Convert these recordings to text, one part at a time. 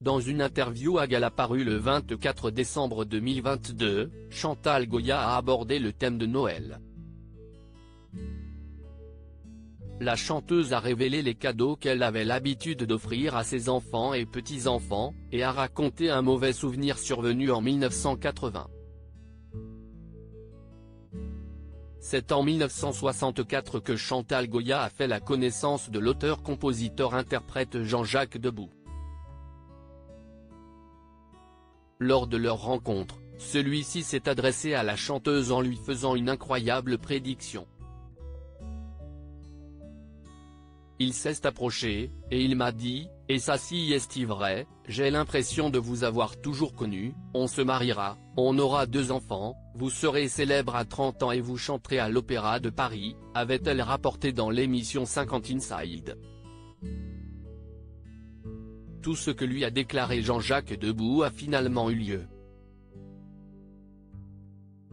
Dans une interview à Gala parue le 24 décembre 2022, Chantal Goya a abordé le thème de Noël. La chanteuse a révélé les cadeaux qu'elle avait l'habitude d'offrir à ses enfants et petits-enfants, et a raconté un mauvais souvenir survenu en 1980. C'est en 1964 que Chantal Goya a fait la connaissance de l'auteur-compositeur-interprète Jean-Jacques Debout. Lors de leur rencontre, celui-ci s'est adressé à la chanteuse en lui faisant une incroyable prédiction. Il s'est approché, et il m'a dit, « Et ça si est vrai, j'ai l'impression de vous avoir toujours connu, on se mariera, on aura 2 enfants, vous serez célèbre à 30 ans et vous chanterez à l'Opéra de Paris », avait-elle rapporté dans l'émission 50 Inside. Tout ce que lui a déclaré Jean-Jacques Debout a finalement eu lieu.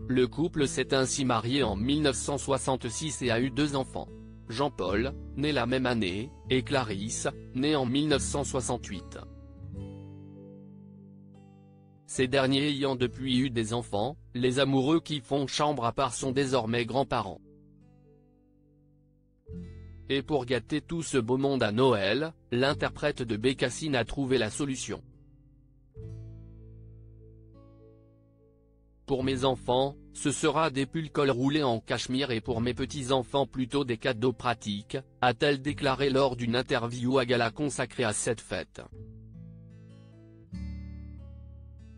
Le couple s'est ainsi marié en 1966 et a eu 2 enfants. Jean-Paul, né la même année, et Clarisse, née en 1968. Ces derniers ayant depuis eu des enfants, les amoureux qui font chambre à part sont désormais grands-parents. Et pour gâter tout ce beau monde à Noël, l'interprète de Bécassine a trouvé la solution. Pour mes enfants, ce sera des pulls col roulé en cachemire et pour mes petits-enfants plutôt des cadeaux pratiques, a-t-elle déclaré lors d'une interview à Gala consacrée à cette fête.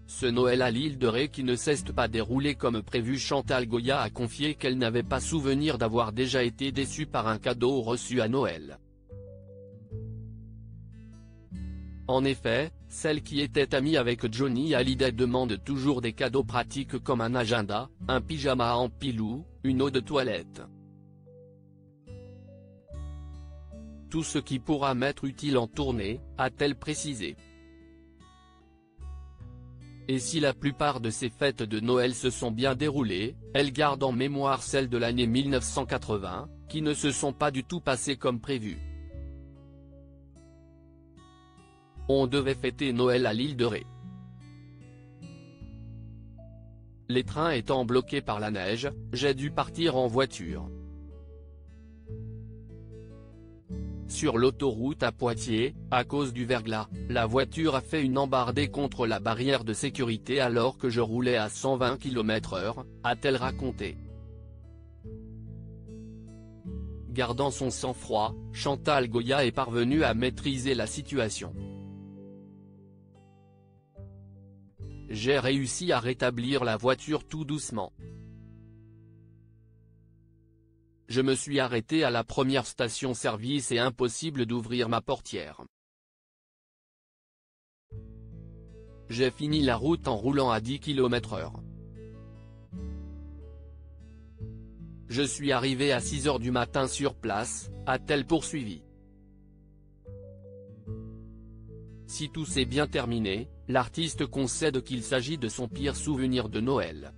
Ce Noël à l'île de Ré qui ne s'est pas déroulé comme prévu, Chantal Goya a confié qu'elle n'avait pas souvenir d'avoir déjà été déçue par un cadeau reçu à Noël. En effet, celle qui était amie avec Johnny Hallyday demande toujours des cadeaux pratiques comme un agenda, un pyjama en pilou, une eau de toilette. Tout ce qui pourra m'être utile en tournée, a-t-elle précisé. Et si la plupart de ces fêtes de Noël se sont bien déroulées, elle garde en mémoire celles de l'année 1980, qui ne se sont pas du tout passées comme prévu. On devait fêter Noël à l'île de Ré. Les trains étant bloqués par la neige, j'ai dû partir en voiture. Sur l'autoroute à Poitiers, à cause du verglas, la voiture a fait une embardée contre la barrière de sécurité alors que je roulais à 120 km/h, a-t-elle raconté. Gardant son sang-froid, Chantal Goya est parvenue à maîtriser la situation. J'ai réussi à rétablir la voiture tout doucement. Je me suis arrêté à la première station-service et impossible d'ouvrir ma portière. J'ai fini la route en roulant à 10 km/h. Je suis arrivé à 6 h du matin sur place, a-t-elle poursuivi. Si tout s'est bien terminé, l'artiste concède qu'il s'agit de son pire souvenir de Noël.